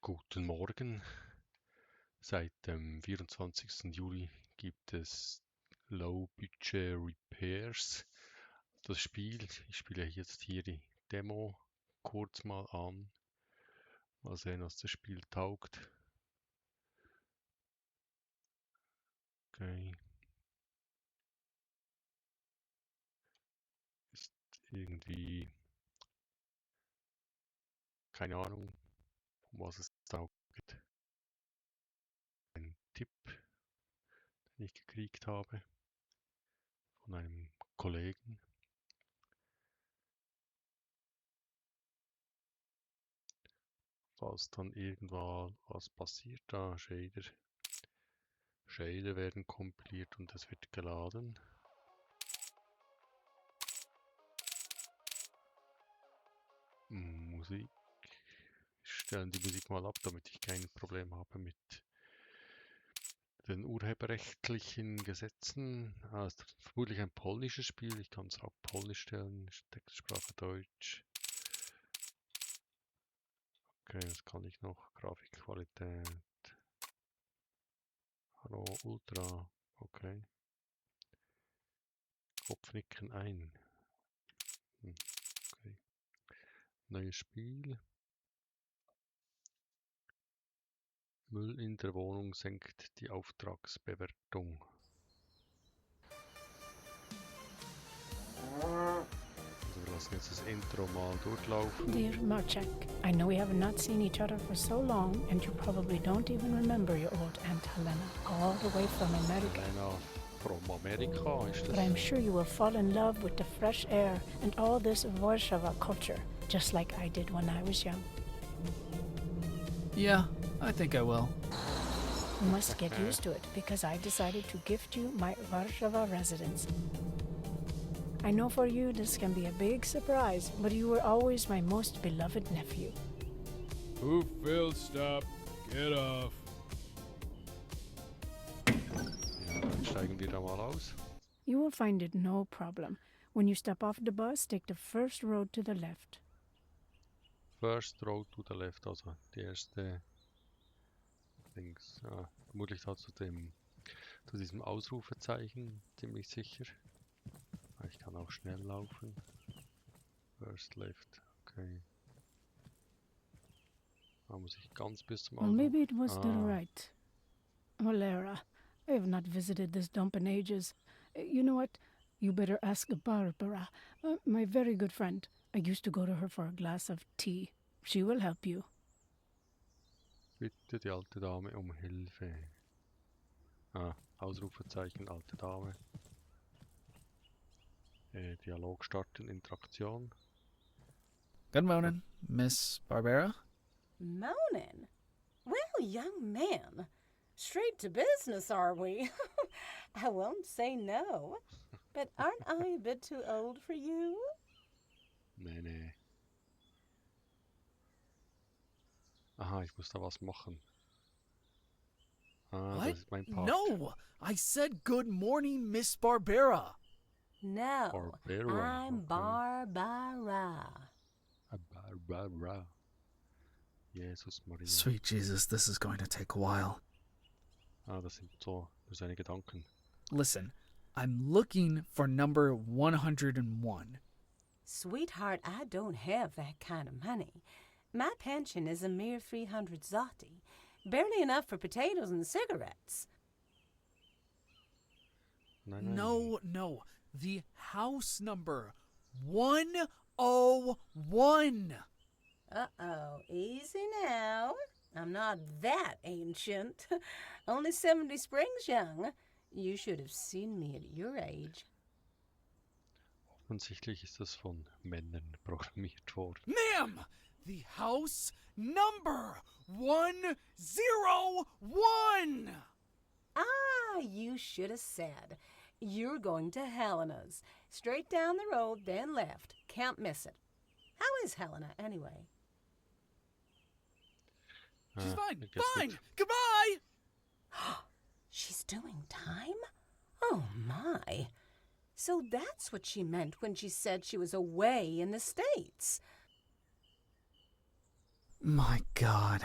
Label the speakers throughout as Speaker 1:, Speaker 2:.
Speaker 1: Guten Morgen. Seit dem 24. Juli gibt es Low Budget Repairs. Das Spiel, ich spiele jetzt hier die Demo kurz mal an. Mal sehen, was das Spiel taugt. Okay. Ist irgendwie keine Ahnung, um was es taugt. Ein Tipp, den ich gekriegt habe von einem Kollegen. Falls dann irgendwann was passiert, da Shader werden kompiliert und es wird geladen. Musik. Stellen die Musik mal ab, damit ich kein Problem habe mit den urheberrechtlichen Gesetzen. Ist vermutlich ein polnisches Spiel. Ich kann es auf Polnisch stellen. Textsprache Deutsch. Okay, was kann ich noch? Grafikqualität. Hallo, Ultra. Okay. Kopfnicken ein. Okay. Neues Spiel. Müll in der Wohnung senkt die Auftragsbewertung. Wir lassen jetzt das Intro mal durchlaufen.
Speaker 2: Dear Marcek, I know we have not seen each other for so long, and you probably don't even remember your old Aunt Helena, all the way from America.
Speaker 1: Helena from America, ist
Speaker 2: But
Speaker 1: das?
Speaker 2: I'm sure you will fall in love with the fresh air and all this Warsaw culture, just like I did when I was young.
Speaker 3: Yeah, I think I will.
Speaker 2: You must get used to it, because I decided to gift you my Warsaw residence. I know for you this can be a big surprise, but you were always my most beloved nephew.
Speaker 4: Who filled stop? Get off.
Speaker 1: Ja, dann steigen wir da mal aus.
Speaker 2: You will find it no problem. When you step off the bus, take the first road to the left.
Speaker 1: First road to the left, also die erste links. Vermutlich da zu diesem Ausrufezeichen, ziemlich sicher. Ich kann auch schnell laufen. First left, okay. Da muss ich ganz bis zum
Speaker 2: Well,
Speaker 1: Ausruf.
Speaker 2: maybe it was the right. Valera, I have not visited this dump in ages. You know what? You better ask Barbara, my very good friend. I used to go to her for a glass of tea. She will help you.
Speaker 1: Bitte die alte Dame um Hilfe. Ausrufezeichen, alte Dame. Dialog starten, Interaktion.
Speaker 3: Good morning, Miss Barbera.
Speaker 5: Moaning? Well, young man, straight to business, are we? I won't say no, but aren't I a bit too old for you?
Speaker 1: Nee. Aha, ich muss da was machen.
Speaker 3: What?
Speaker 1: Das ist mein Part.
Speaker 3: No! I said good morning, Miss Barbera.
Speaker 5: No,
Speaker 1: Barbara,
Speaker 5: I'm
Speaker 1: okay.
Speaker 5: Barbara.
Speaker 1: Barbara. Jesus Maria.
Speaker 3: Sweet Jesus, this is going to take a while.
Speaker 1: Das sind so seine Gedanken.
Speaker 3: Listen, I'm looking for number 101.
Speaker 5: Sweetheart, I don't have that kind of money. My pension is a mere 300 zloty, barely enough for potatoes and cigarettes.
Speaker 1: Nein.
Speaker 3: No. The house number 101.
Speaker 5: Uh-oh, easy now. I'm not that ancient. Only 70 springs young. You should have seen me at your age.
Speaker 1: Offensichtlich ist das von Männern programmiert worden.
Speaker 3: Ma'am, the house number 101.
Speaker 5: You should have said. You're going to Helena's. Straight down the road, then left. Can't miss it. How is Helena, anyway?
Speaker 3: She's fine.
Speaker 1: I guess
Speaker 3: Fine.
Speaker 1: good.
Speaker 3: Goodbye.
Speaker 5: She's doing time? Oh, my. So that's what she meant when she said she was away in the States.
Speaker 3: My God.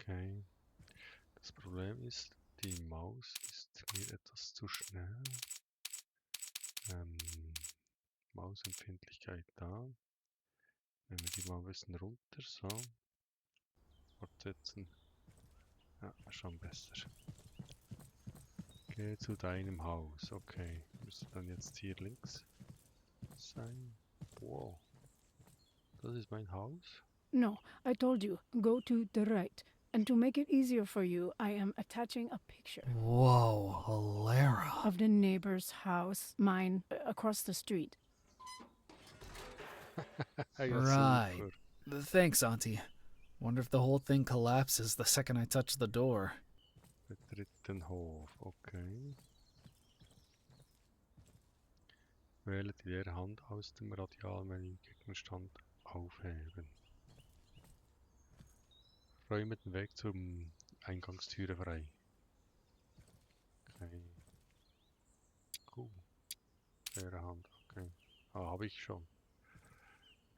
Speaker 1: Okay. Das Problem ist, die Maus ist mir etwas zu schnell. Mausempfindlichkeit da. Wenn wir die mal ein bisschen runter, so. Fortsetzen. Ja, schon besser. Geh zu deinem Haus. Okay. Müsste dann jetzt hier links sein. Wow. Das ist mein Haus.
Speaker 2: No, I told you, go to the right. And to make it easier for you, I am attaching a picture
Speaker 3: Whoa, Alara.
Speaker 2: of the neighbor's house, mine, across the street.
Speaker 1: Ja,
Speaker 3: Right.
Speaker 1: super.
Speaker 3: Thanks, Auntie. Wonder if the whole thing collapses the second I touch the door.
Speaker 1: Betritt den Hof. Okay. Wähle die leere Hand aus dem Radialmenü Gegenstand aufheben. Räume den Weg zum Eingangstüre frei. Okay. Cool. Leere Hand. Okay. Ah, habe ich schon.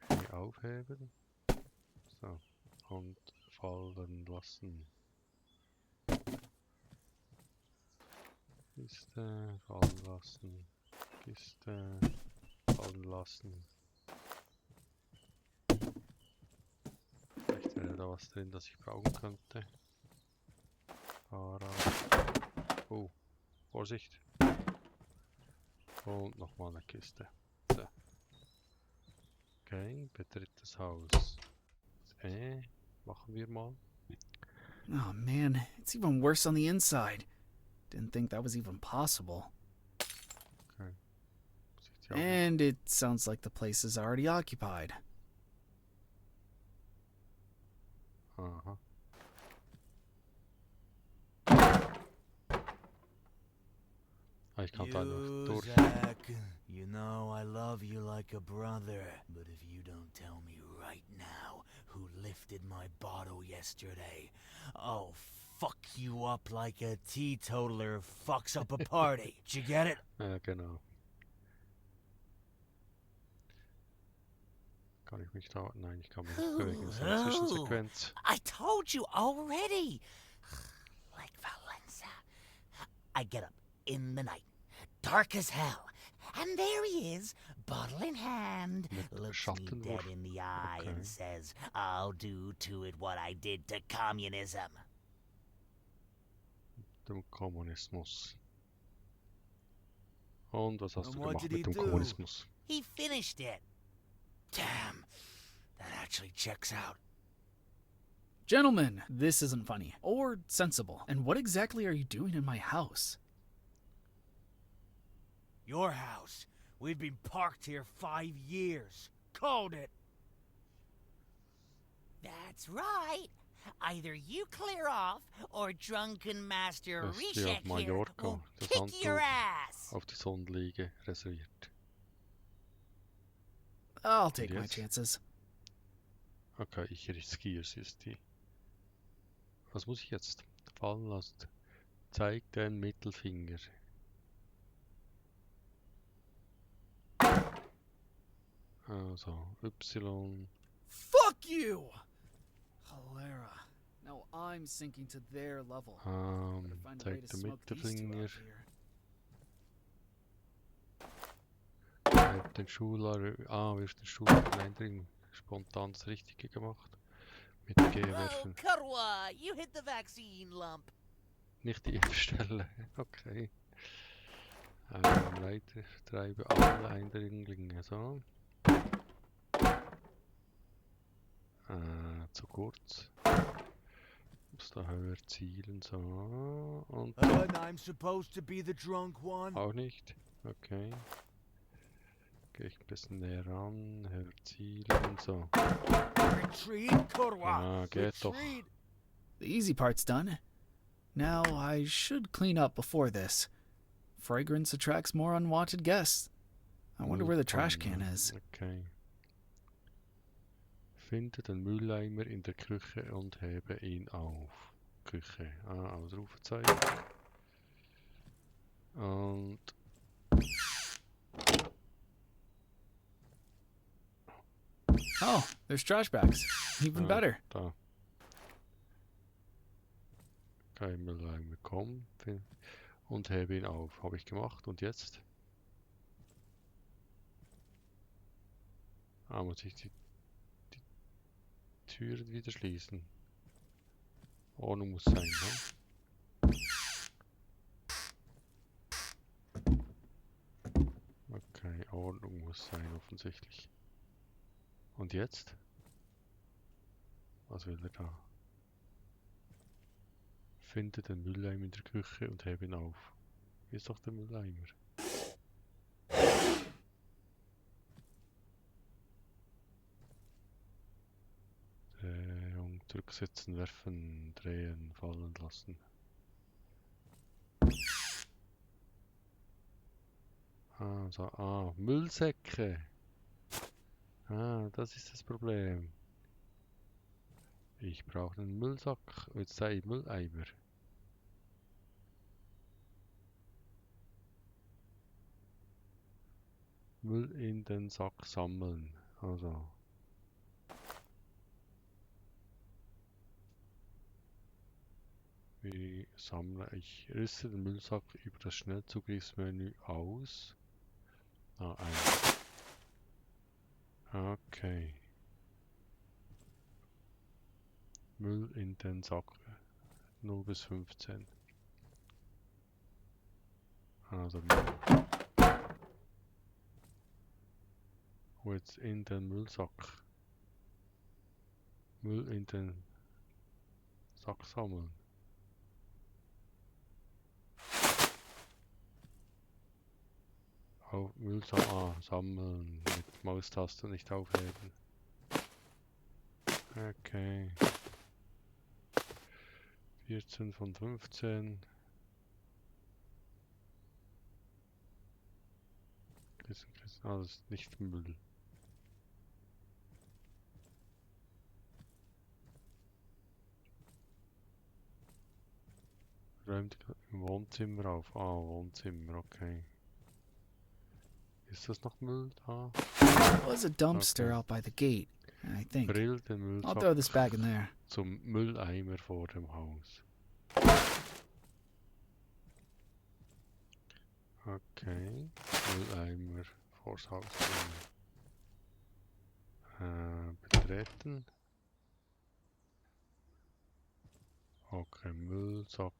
Speaker 1: Okay, aufheben. So. Und fallen lassen. Kiste fallen lassen. Kiste fallen lassen. Vielleicht wäre da was drin, das ich brauchen könnte. Fahrrad. Oh, Vorsicht. Und nochmal eine Kiste. So. Okay, betritt das Haus. Machen wir mal.
Speaker 3: Oh man, it's even worse on the inside. Didn't think that was even possible.
Speaker 1: Okay. Sieht ja
Speaker 3: And it sounds like the place is already occupied.
Speaker 1: Aha. Ah, ich kann da einfach durch.
Speaker 6: Zach, you know I love you like a brother, but if you don't tell me right now who lifted my bottle yesterday, I'll fuck you up like a teetotaler fucks up a party. Did you get it?
Speaker 1: Ja, genau. Kann ich mich da... Nein, ich kann mich nicht bewegen. Das ist eine Zwischensequenz.
Speaker 6: I told you already. Like Valenza. I get up in the night, dark as hell, and there he is, bottle in hand,
Speaker 1: Mit
Speaker 6: looks me dead
Speaker 1: Schattenwurf.
Speaker 6: in the eye
Speaker 1: Okay.
Speaker 6: and says, I'll do to it what I did to communism.
Speaker 1: Dem Kommunismus. Und was hast
Speaker 6: And
Speaker 1: du
Speaker 6: what
Speaker 1: gemacht
Speaker 6: did
Speaker 1: mit
Speaker 6: he
Speaker 1: dem
Speaker 6: do?
Speaker 1: Kommunismus?
Speaker 6: He finished it. Damn, that actually checks out.
Speaker 3: Gentlemen, this isn't funny or sensible. And what exactly are you doing in my house?
Speaker 6: Your house. We've been parked here 5 years. Called it. That's right. Either you clear off, or drunken Master
Speaker 1: Das ist
Speaker 6: Rishek
Speaker 1: ja
Speaker 6: here
Speaker 1: Mallorca.
Speaker 6: will
Speaker 1: Das
Speaker 6: kick your
Speaker 1: Handtuch
Speaker 6: ass.
Speaker 1: auf die Sonnenliege reserviert.
Speaker 3: I'll take my
Speaker 1: Yes.
Speaker 3: chances.
Speaker 1: Okay, ich riskiere es ist die. Was muss ich jetzt fallen lassen? Zeig den Mittelfinger. Also, Y.
Speaker 3: Fuck you! Alara. Now I'm sinking to their level. Better find a way
Speaker 1: Zeig
Speaker 3: to
Speaker 1: den
Speaker 3: smoke these two
Speaker 1: Mittelfinger.
Speaker 3: out here.
Speaker 1: Wirf den wirf den Schuhlehrer eindringen. Spontan das Richtige gemacht. Mit G
Speaker 6: Oh,
Speaker 1: werfen.
Speaker 6: Karwa, you hit the vaccine lump.
Speaker 1: Nicht die Impfstelle. Okay. Weiter treibe alle Eindringlinge. So. Zu kurz. Muss da höher zielen. So. Und
Speaker 6: And I'm supposed to be the drunk one?
Speaker 1: auch nicht. Okay. Gehe ich ein bisschen näher ran. Höher zielen. So.
Speaker 6: Retreat, Karwa.
Speaker 1: Ah, geht doch.
Speaker 6: Retreat.
Speaker 3: The easy part's done. Now I should clean up before this. Fragrance attracts more unwanted guests. I wonder where the trash can is.
Speaker 1: Okay. Finde den Mülleimer in der Küche und hebe ihn auf. Küche. Ausrufezeichen. Und
Speaker 3: Oh, there's trash bags. Even better.
Speaker 1: da. Okay, Mülleimer kommen und hebe ihn auf. Habe ich gemacht. Und jetzt? Muss ich die Tür wieder schließen. Ordnung muss sein, ne? Okay, Ordnung muss sein, offensichtlich. Und jetzt? Was will er da? Finde den Mülleimer in der Küche und hebe ihn auf. Hier ist doch der Mülleimer. Drehung, zurücksetzen, werfen, drehen, fallen lassen. Müllsäcke. Das ist das Problem. Ich brauche einen Müllsack. Jetzt sei Mülleimer. Müll in den Sack sammeln. Also. Wie sammle ich? Rüste den Müllsack über das Schnellzugriffsmenü aus. Ein. Okay. Müll in den Sack. 0 bis 15. Also Müll. Jetzt in den Müllsack. Müll in den Sack sammeln. Müll sammeln mit Maustaste nicht aufheben. Okay. 14 von 15. Das ist nicht Müll. Räumt im Wohnzimmer auf. Wohnzimmer, okay. Ist das noch Müll da?
Speaker 3: There was a dumpster out by the gate, I think.
Speaker 1: Brill den
Speaker 3: I'll throw this
Speaker 1: Müllsack
Speaker 3: bag in there.
Speaker 1: zum Mülleimer vor dem Haus. Okay. Mülleimer vors Haus betreten. Okay, Müllsack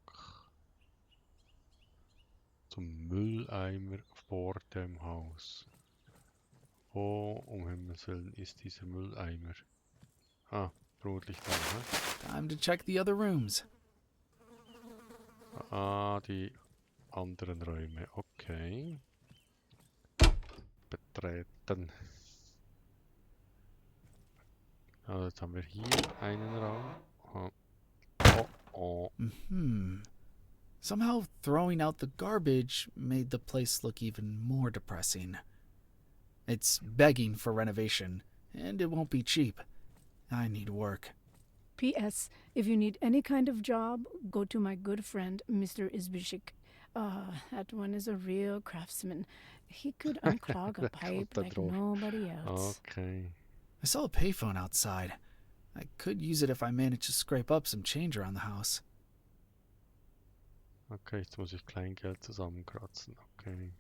Speaker 1: zum Mülleimer vor dem Haus. Wo um Himmels Willen ist dieser Mülleimer? Vermutlich da, ne?
Speaker 3: Time to check the other rooms.
Speaker 1: Die anderen Räume, okay. Betreten. Also jetzt haben wir hier einen Raum.
Speaker 3: Somehow throwing out the garbage made the place look even more depressing. It's begging for renovation, and it won't be cheap. I need work.
Speaker 2: P.S. If you need any kind of job, go to my good friend, Mr. Izbishik. That one is a real craftsman. He could unclog a pipe like nobody else.
Speaker 1: Okay.
Speaker 3: I saw a payphone outside. I could use it if I manage to scrape up some change around the house.
Speaker 1: Okay, jetzt muss ich Kleingeld zusammenkratzen. Okay.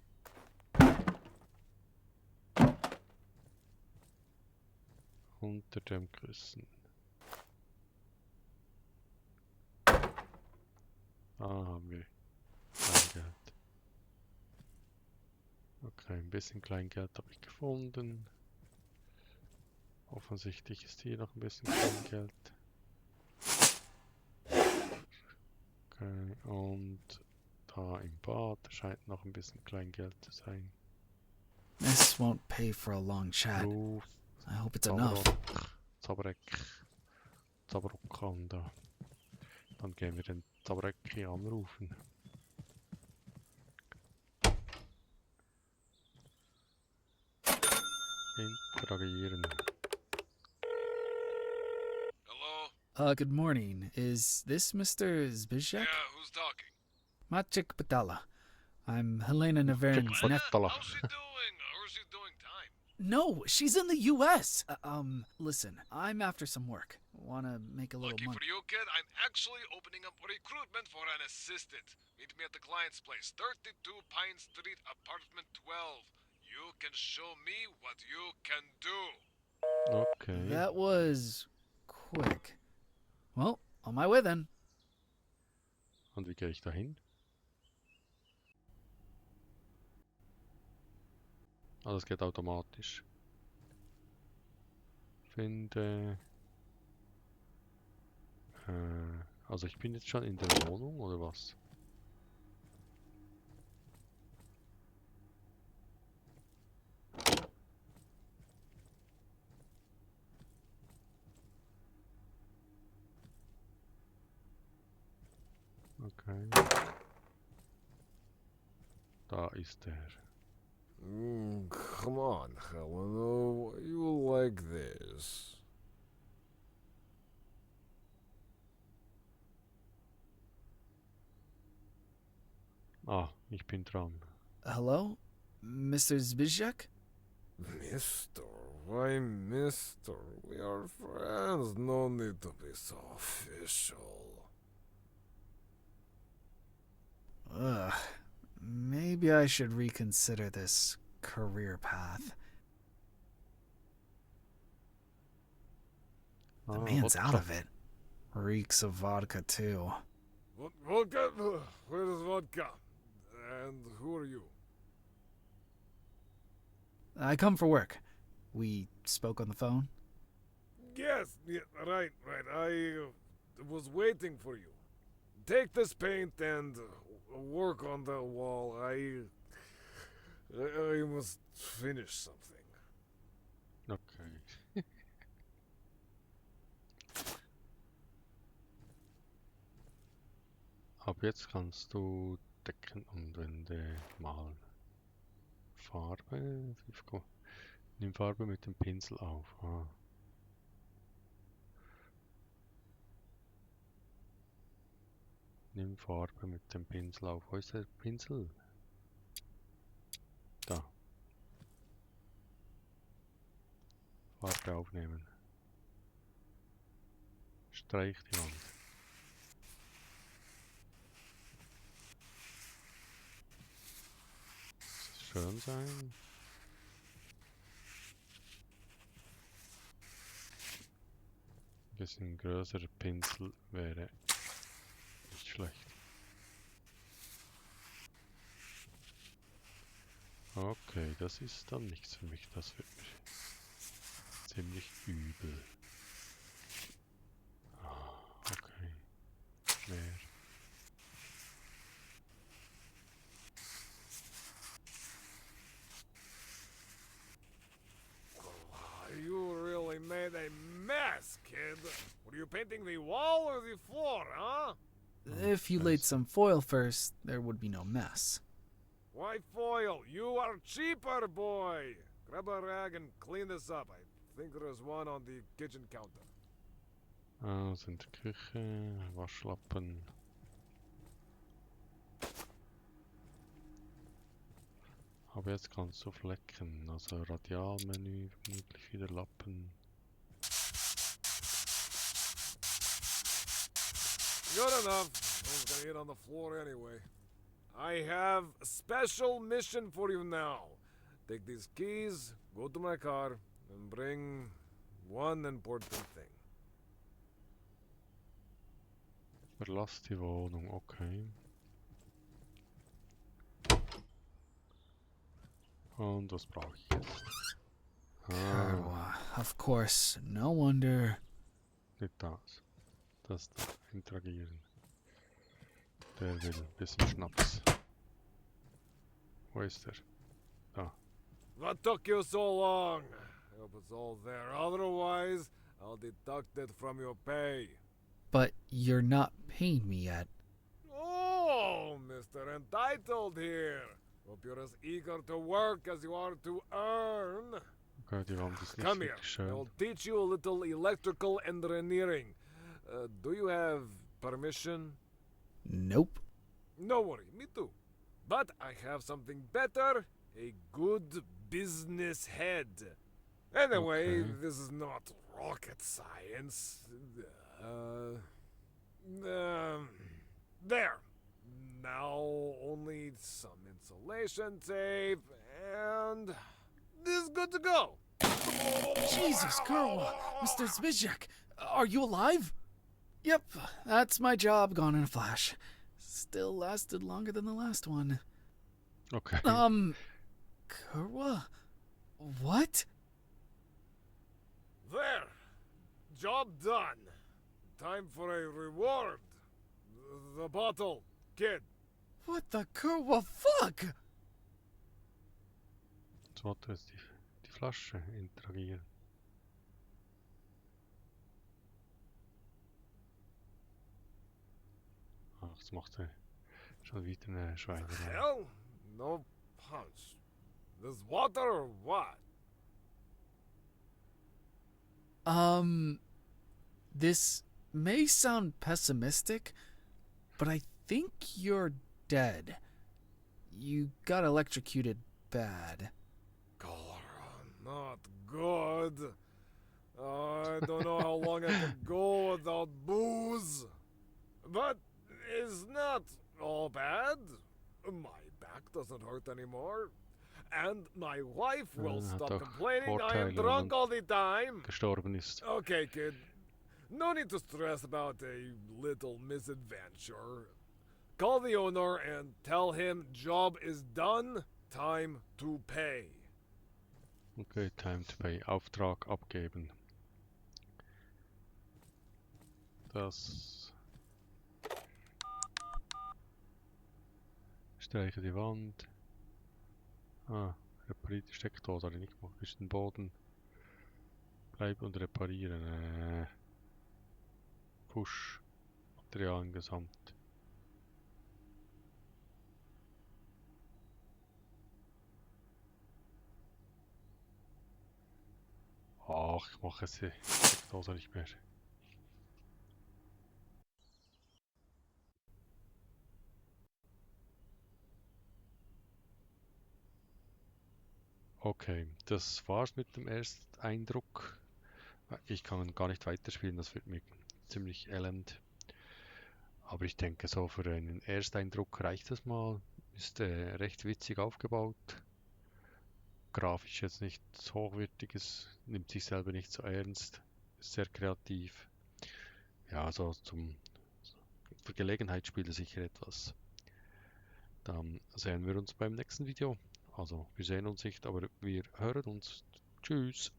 Speaker 1: Unter dem Kissen. Haben wir Kleingeld. Okay, ein bisschen Kleingeld habe ich gefunden. Offensichtlich ist hier noch ein bisschen Kleingeld. Okay, und da im Bad scheint noch ein bisschen Kleingeld zu sein.
Speaker 3: This won't pay for a long chat.
Speaker 1: Ruf,
Speaker 3: I hope it's enough.
Speaker 1: Zabrek an da. Dann gehen wir den Zabreki anrufen. Interagieren.
Speaker 4: Hello?
Speaker 3: Good morning. Is this Mr. Zbizek?
Speaker 4: Yeah, who's talking?
Speaker 3: Maciek Batala. I'm Helena Naverin's nephew.
Speaker 1: Batala.
Speaker 4: How's she doing? How's she doing time?
Speaker 3: No, she's in the U.S. Listen, I'm after some work. want to make a little
Speaker 4: Lucky
Speaker 3: money.
Speaker 4: for you, kid, I'm actually opening up recruitment for an assistant. Meet me at the client's place, 32 Pine Street, apartment 12. You can show me what you can do.
Speaker 1: Okay.
Speaker 3: That was quick. Well, on my way then.
Speaker 1: Und wie gehe ich da hin? Ah, das geht automatisch. Finde... also ich bin jetzt schon in der Wohnung, oder was? Okay. Da ist er.
Speaker 7: Come on, Helena. You like this?
Speaker 1: Ah, ich bin dran.
Speaker 3: Hello? Mr. Zbyszek?
Speaker 7: Mister? Why, mister? We are friends. No need to be so official.
Speaker 3: Ugh. Maybe I should reconsider this career path. The man's out of it. Reeks of vodka, too.
Speaker 7: Vodka? Where is vodka? And who are you?
Speaker 3: I come for work. We spoke on the phone.
Speaker 7: Yes, yeah, right. I was waiting for you. Take this paint and work on the wall. I must finish something.
Speaker 1: Okay. Ab jetzt kannst du Decken und Wände malen. Farbe. Nimm Farbe mit dem Pinsel auf. Ah. Nimm Farbe mit dem Pinsel auf. Wo ist der Pinsel? Da. Farbe aufnehmen. Streich die Wand. Muss es schön sein? Ein bisschen größerer Pinsel wäre nicht schlecht. Okay, das ist dann nichts für mich. Das wird mir ziemlich übel. Ah, okay. Mehr.
Speaker 7: You really made a mess, kid. Were you painting the wall or the floor, huh?
Speaker 3: If you laid some foil first, there would be no mess.
Speaker 7: Why foil? You are cheaper, boy. Grab a rag and clean this up. I think there's one on the kitchen counter.
Speaker 1: Also in der Küche, Waschlappen. Aber jetzt kannst du Flecken, also Radialmenü, vermutlich wieder Lappen.
Speaker 7: Good enough. No one's gonna eat on the floor anyway. I have a special mission for you now. Take these keys, go to my car, and bring one important thing.
Speaker 1: Verlass die Wohnung, okay. Und was brauche ich jetzt? Ah,
Speaker 3: Of course, no wonder.
Speaker 1: nicht das. Das da, interagieren. Der will ein bisschen Schnaps. Wo ist er? Da.
Speaker 7: What took you so long? I hope it's all there. Otherwise, I'll deduct it from your pay.
Speaker 3: But you're not paying me yet.
Speaker 7: Oh, Mr. Entitled here. Hope you're as eager to work as you are to earn.
Speaker 1: Okay, die Wand ist nicht
Speaker 7: Come here.
Speaker 1: wirklich schön.
Speaker 7: I'll teach you a little electrical engineering. Do you have permission?
Speaker 3: Nope.
Speaker 7: No worry, me too. But I have something better. A good business head. Anyway,
Speaker 1: Okay.
Speaker 7: this is not rocket science. There. Now only some insulation tape, and this is good to go.
Speaker 3: Jesus, Kurwa! Mr. Zbyszek, are you alive? Yep, that's my job gone in a flash. Still lasted longer than the last one.
Speaker 1: Okay.
Speaker 3: Kurwa? What?
Speaker 7: There. Job done. Time for a reward. The bottle, kid.
Speaker 3: What the Kurwa fuck?
Speaker 1: Das Motto ist die Flasche interagieren. Ach, das macht er schon wieder eine Schweinerei.
Speaker 7: Hell, no punch. This water or what?
Speaker 3: This may sound pessimistic, but I think you're dead. You got electrocuted bad.
Speaker 7: Not good. I don't know how long I can go without booze. But it's not all bad. My back doesn't hurt anymore. And my wife will
Speaker 1: Hat
Speaker 7: stop
Speaker 1: doch
Speaker 7: complaining I
Speaker 1: Vorteile,
Speaker 7: am
Speaker 1: wenn
Speaker 7: drunk
Speaker 1: man
Speaker 7: all the time.
Speaker 1: gestorben ist.
Speaker 7: Okay, kid. No need to stress about a little misadventure. Call the owner and tell him job is done. Time to pay.
Speaker 1: Okay, time to pay. Auftrag abgeben. Das. Streiche die Wand. Repariert die Steckdose, habe ich nicht gemacht. Ist den Boden. Bleib und reparieren. Push. Materialien gesamt. Ach, ich mache jetzt die Steckdose nicht mehr. Okay, das war's mit dem Ersteindruck. Ich kann gar nicht weiterspielen, das wird mir ziemlich elend. Aber ich denke, so für einen Ersteindruck reicht das mal. Ist recht witzig aufgebaut. Grafisch jetzt nicht hochwertiges, nimmt sich selber nicht so ernst. Ist sehr kreativ. Ja, so für Gelegenheitsspiele sicher etwas. Dann sehen wir uns beim nächsten Video. Also, wir sehen uns nicht, aber wir hören uns. Tschüss.